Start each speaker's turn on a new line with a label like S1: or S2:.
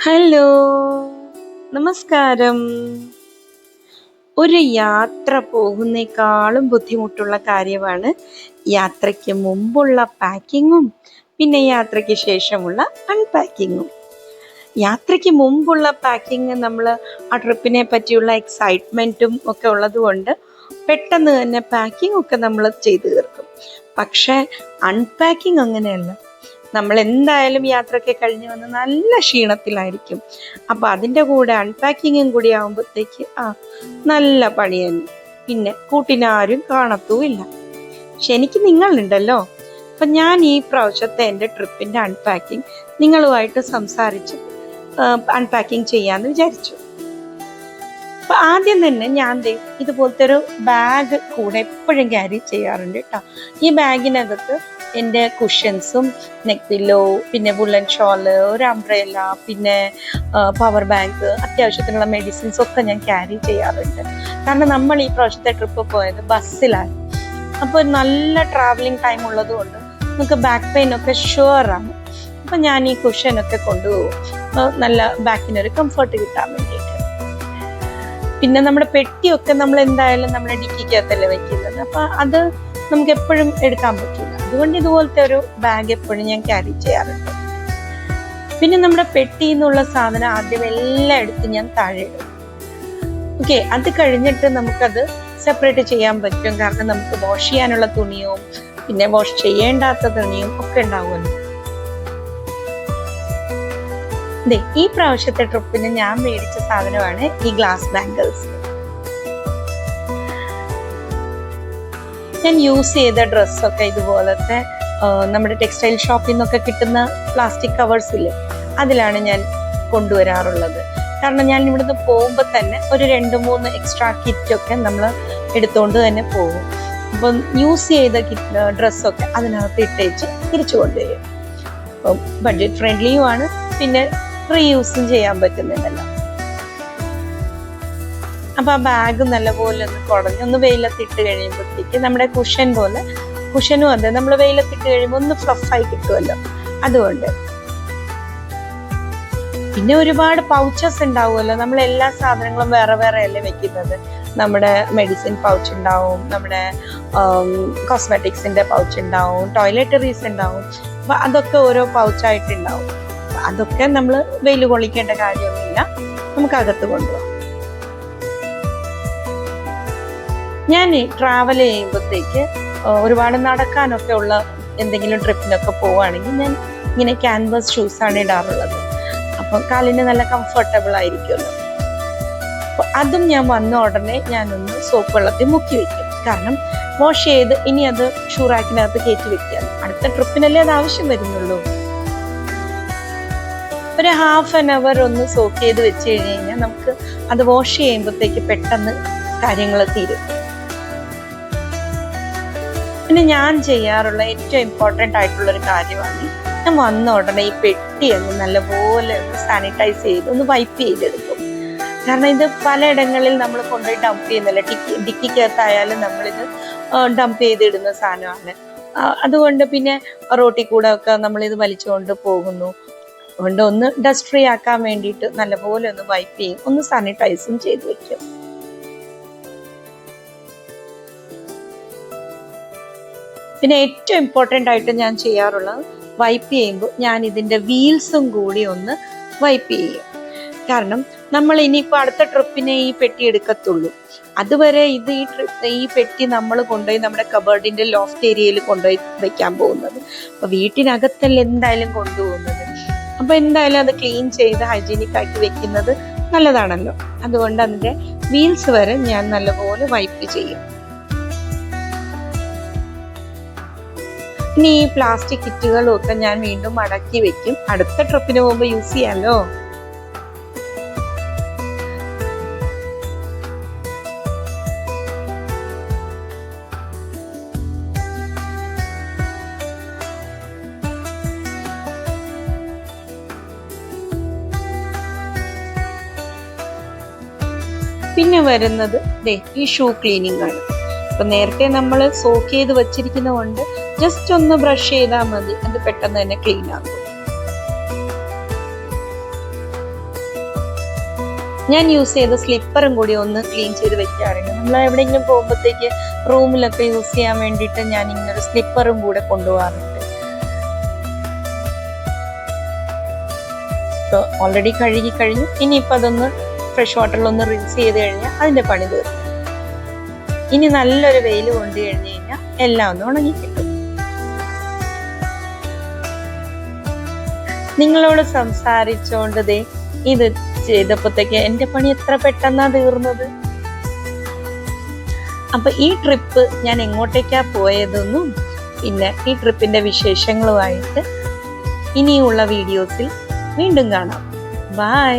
S1: Hello, നമസ്കാരം. ഒരു യാത്ര പോകുന്നേക്കാളും ബുദ്ധിമുട്ടുള്ള കാര്യമാണ് യാത്രയ്ക്ക് മുമ്പുള്ള പാക്കിങ്ങും പിന്നെ യാത്രയ്ക്ക് ശേഷമുള്ള അൺപാക്കിങ്ങും. യാത്രയ്ക്ക് മുമ്പുള്ള പാക്കിങ് നമ്മൾ ആ ട്രിപ്പിനെ പറ്റിയുള്ള എക്സൈറ്റ്മെൻറ്റും ഒക്കെ ഉള്ളത് കൊണ്ട് പെട്ടെന്ന് തന്നെ പാക്കിംഗ് ഒക്കെ നമ്മൾ ചെയ്തു തീർക്കും. പക്ഷേ അൺപാക്കിങ് അങ്ങനെയല്ല. നമ്മൾ എന്തായാലും യാത്രയൊക്കെ കഴിഞ്ഞ് വന്ന് നല്ല ക്ഷീണത്തിലായിരിക്കും. അപ്പോൾ അതിൻ്റെ കൂടെ അൺപാക്കിങ്ങും കൂടി ആകുമ്പോഴത്തേക്ക് നല്ല പണി തന്നെ. പിന്നെ കൂട്ടിനാരും കാണത്തുമില്ല. പക്ഷെ എനിക്ക് നിങ്ങളുണ്ടല്ലോ. അപ്പം ഞാൻ ഈ പ്രാവശ്യത്തെ എൻ്റെ ട്രിപ്പിൻ്റെ അൺപാക്കിങ് നിങ്ങളുമായിട്ട് സംസാരിച്ച് അൺപാക്കിങ് ചെയ്യാമെന്ന് വിചാരിച്ചു. അപ്പം ആദ്യം തന്നെ ഞാൻ ഇതുപോലത്തെ ഒരു ബാഗ് കൂടെ എപ്പോഴും ക്യാരി ചെയ്യാറുണ്ട് കേട്ടോ. ഈ ബാഗിനകത്ത് എൻ്റെ കുഷ്യൻസും നെക്ക് പില്ലോ, പിന്നെ വുളൻ ഷോള്, ഒരു അംബ്രല്ല, പിന്നെ പവർ ബാങ്ക്, അത്യാവശ്യത്തിനുള്ള മെഡിസിൻസ് ഒക്കെ ഞാൻ ക്യാരി ചെയ്യാറുണ്ട്. കാരണം നമ്മൾ ഈ പ്രാവശ്യത്തെ ട്രിപ്പ് പോയത് ബസ്സിലാണ്. അപ്പോൾ നല്ല ട്രാവലിംഗ് ടൈം ഉള്ളത് കൊണ്ട് നമുക്ക് ബാക്ക് പെയിൻ ഒക്കെ ഷുവറാണ്. അപ്പം ഞാൻ ഈ കുഷ്യനൊക്കെ കൊണ്ടുപോകും, നല്ല ബാക്കിനൊരു കംഫർട്ട് കിട്ടാൻ വേണ്ടിയിട്ട്. പിന്നെ നമ്മുടെ പെട്ടിയൊക്കെ നമ്മൾ എന്തായാലും നമ്മുടെ ഡിക്കിക്കകത്തല്ലേ വെക്കുന്നത്. അപ്പം അത് നമുക്ക് എപ്പോഴും എടുക്കാൻ പറ്റില്ല. അതുകൊണ്ട് ഇതുപോലത്തെ ഒരു ബാഗ് എപ്പോഴും ഞാൻ ക്യാരി ചെയ്യാറുണ്ട്. പിന്നെ നമ്മുടെ പെട്ടിയിൽ നിന്നുള്ള സാധനം ആദ്യം എല്ലാം എടുത്ത് ഞാൻ താഴെ ഇടും. ഓക്കെ, അത് കഴിഞ്ഞിട്ട് നമുക്കത് സെപ്പറേറ്റ് ചെയ്യാൻ പറ്റും. കാരണം നമുക്ക് വാഷ് ചെയ്യാനുള്ള തുണിയും പിന്നെ വാഷ് ചെയ്യേണ്ടാത്ത തുണിയും ഒക്കെ ഉണ്ടാവുമല്ലോ. ഈ പ്രാവശ്യത്തെ ട്രിപ്പിന് ഞാൻ മേടിച്ച സാധനമാണ് ഈ ഗ്ലാസ് ബാംഗിൾസ്. ഞാൻ യൂസ് ചെയ്ത ഡ്രസ്സൊക്കെ ഇതുപോലത്തെ നമ്മുടെ ടെക്സ്റ്റൈൽ ഷോപ്പിൽ നിന്നൊക്കെ കിട്ടുന്ന പ്ലാസ്റ്റിക് കവേഴ്സ് ഇല്ലേ, അതിലാണ് ഞാൻ കൊണ്ടുവരാറുള്ളത്. കാരണം ഞാൻ ഇവിടുന്ന് പോകുമ്പോൾ തന്നെ ഒരു 2-3 എക്സ്ട്രാ കിറ്റൊക്കെ നമ്മൾ എടുത്തുകൊണ്ട് തന്നെ പോകും. അപ്പം യൂസ് ചെയ്ത ഡ്രസ്സൊക്കെ അതിനകത്ത് ഇട്ടേച്ച് തിരിച്ചു കൊണ്ടുവരും. അപ്പം ബഡ്ജറ്റ് ഫ്രണ്ട്ലിയുമാണ്, പിന്നെ റീയൂസും ചെയ്യാൻ പറ്റുന്നുണ്ടല്ലോ. അപ്പം ആ ബാഗ് നല്ലപോലെ ഒന്ന് കുടഞ്ഞൊന്ന് വെയിലത്തിട്ട് കഴിയുമ്പോഴത്തേക്ക് നമ്മുടെ കുഷനും അതെ നമ്മൾ വെയിലത്തിട്ട് കഴിയുമ്പോൾ ഒന്ന് ഫ്ലഫായി കിട്ടുമല്ലോ. അതുകൊണ്ട് പിന്നെ ഒരുപാട് പൗച്ചസ് ഉണ്ടാവുമല്ലോ. നമ്മൾ എല്ലാ സാധനങ്ങളും വേറെ വേറെ അല്ലേ വെക്കുന്നത്. നമ്മുടെ മെഡിസിൻ പൗച്ച് ഉണ്ടാവും, നമ്മുടെ കോസ്മെറ്റിക്സിന്റെ പൗച്ച് ഉണ്ടാവും, ടോയ്ലറ്ററീസ് ഉണ്ടാവും. അപ്പൊ അതൊക്കെ ഓരോ പൗച്ചായിട്ടുണ്ടാവും. അതൊക്കെ നമ്മൾ വെയിൽ കൊള്ളിക്കേണ്ട കാര്യമൊന്നുമില്ല, നമുക്ക് അകത്ത് കൊണ്ടുപോകാം. ഞാൻ ട്രാവൽ ചെയ്യുമ്പോഴത്തേക്ക് ഒരുപാട് നടക്കാനൊക്കെ ഉള്ള എന്തെങ്കിലും ട്രിപ്പിനൊക്കെ പോവുകയാണെങ്കിൽ ഞാൻ ഇങ്ങനെ ക്യാൻവാസ് ഷൂസാണ് ഇടാറുള്ളത്. അപ്പം കാലിന് നല്ല കംഫർട്ടബിൾ ആയിരിക്കുമല്ലോ. അപ്പോൾ അതും ഞാൻ വന്ന ഉടനെ ഞാനൊന്ന് സോപ്പ് വെള്ളത്തിൽ മുക്കി വെക്കും. കാരണം വാഷ് ചെയ്ത് ഇനി അത് ഷൂറാക്കിനകത്ത് കയറ്റി വെക്കുക. അടുത്ത ട്രിപ്പിനല്ലേ അത് ആവശ്യം വരുന്നുള്ളൂ. ഒരു ½ an hour ഒന്ന് സോക്ക് ചെയ്ത് വെച്ച് കഴിഞ്ഞ് കഴിഞ്ഞാൽ നമുക്ക് അത് വാഷ് ചെയ്യുമ്പോഴത്തേക്ക് പെട്ടെന്ന് കാര്യങ്ങൾ തീരും. പിന്നെ ഞാൻ ചെയ്യാറുള്ള ഏറ്റവും ഇമ്പോർട്ടൻ്റ് ആയിട്ടുള്ളൊരു കാര്യമാണ്, ഞാൻ വന്ന ഉടനെ ഈ പെട്ടി ഒന്ന് നല്ലപോലെ സാനിറ്റൈസ് ചെയ്ത് ഒന്ന് വൈപ്പ് ചെയ്തെടുക്കും. കാരണം ഇത് പലയിടങ്ങളിൽ നമ്മൾ കൊണ്ടുപോയി ഡംപ് ചെയ്യുന്നില്ല. ഡിക്കിക്കകത്തായാലും നമ്മളിത് ഡംപ് ചെയ്തിടുന്ന സാധനമാണ്. അതുകൊണ്ട് പിന്നെ റോട്ടിൽ കൂടെ ഒക്കെ നമ്മളിത് വലിച്ചുകൊണ്ട് പോകുന്നു. അതുകൊണ്ട് ഒന്ന് ഡസ്റ്റ് ഫ്രീ ആക്കാൻ വേണ്ടിയിട്ട് നല്ലപോലെ ഒന്ന് വൈപ്പ് ചെയ്യും, ഒന്ന് സാനിറ്റൈസും ചെയ്ത് വെക്കും. പിന്നെ ഏറ്റവും ഇമ്പോർട്ടൻ്റ് ആയിട്ട് ഞാൻ ചെയ്യാറുള്ളത്, വൈപ്പ് ചെയ്യുമ്പോൾ ഞാൻ ഇതിൻ്റെ വീൽസും കൂടി ഒന്ന് വൈപ്പ് ചെയ്യും. കാരണം നമ്മൾ ഇനിയിപ്പോൾ അടുത്ത ട്രിപ്പിനെ ഈ പെട്ടി എടുക്കത്തുള്ളൂ. അതുവരെ ഈ പെട്ടി നമ്മൾ കൊണ്ടുപോയി നമ്മുടെ കബേർഡിൻ്റെ ലോഫ്റ്റ് ഏരിയയിൽ കൊണ്ടുപോയി വെക്കാൻ പോകുന്നത്. അപ്പോൾ വീട്ടിനകത്തല്ല എന്തായാലും കൊണ്ടുപോകുന്നത്. അപ്പോൾ എന്തായാലും അത് ക്ലീൻ ചെയ്ത് ഹൈജീനിക് ആയിട്ട് വെക്കുന്നത് നല്ലതാണല്ലോ. അതുകൊണ്ട് അതിൻ്റെ വീൽസ് വരെ ഞാൻ നല്ലപോലെ വൈപ്പ് ചെയ്യും. ഇനി ഈ പ്ലാസ്റ്റിക് കിറ്റുകളും ഒക്കെ ഞാൻ വീണ്ടും മടക്കി വെക്കും, അടുത്ത ട്രിപ്പിന് പോകുമ്പോൾ യൂസ് ചെയ്യാമല്ലോ. പിന്നെ വരുന്നത് ഈ ഷൂ ക്ലീനിങ് ആണ്. അപ്പൊ നേരത്തെ നമ്മൾ സോക്ക് ചെയ്ത് വെച്ചിരിക്കുന്നത് കൊണ്ട് ജസ്റ്റ് ഒന്ന് ബ്രഷ് ചെയ്താൽ മതി, അത് പെട്ടെന്ന് തന്നെ ക്ലീൻ ആകും. ഞാൻ യൂസ് ചെയ്ത സ്ലിപ്പറും കൂടി ഒന്ന് ക്ലീൻ ചെയ്ത് വെക്കാറുണ്ട്. നമ്മൾ എവിടെയെങ്കിലും പോകുമ്പോഴത്തേക്ക് റൂമിലൊക്കെ യൂസ് ചെയ്യാൻ വേണ്ടിയിട്ട് ഞാൻ ഇങ്ങനൊരു സ്ലിപ്പറും കൂടെ കൊണ്ടുപോകാറുണ്ട്. ഓൾറെഡി കഴുകി കഴിഞ്ഞു. ഇനിയിപ്പോൾ അതൊന്ന് ഫ്രഷ് വാട്ടറിലൊന്ന് റിൻസ് ചെയ്ത് കഴിഞ്ഞാൽ അതിൻ്റെ പണി തീർന്നു. ഇനി നല്ലൊരു വെയിൽ കൊണ്ടു കഴിഞ്ഞ് കഴിഞ്ഞാൽ എല്ലാം ഒന്ന് ഉണങ്ങി കിട്ടും. നിങ്ങളോട് സംസാരിച്ചോണ്ട് ഇത് ചെയ്തപ്പോഴത്തേക്ക് എൻ്റെ പണി എത്ര പെട്ടെന്നാ തീർന്നത്. അപ്പൊ ഈ ട്രിപ്പ് ഞാൻ എങ്ങോട്ടേക്കാ പോയതെന്നും പിന്നെ ഈ ട്രിപ്പിന്റെ വിശേഷങ്ങളുമായിട്ട് ഇനിയുള്ള വീഡിയോസിൽ വീണ്ടും കാണാം. ബൈ.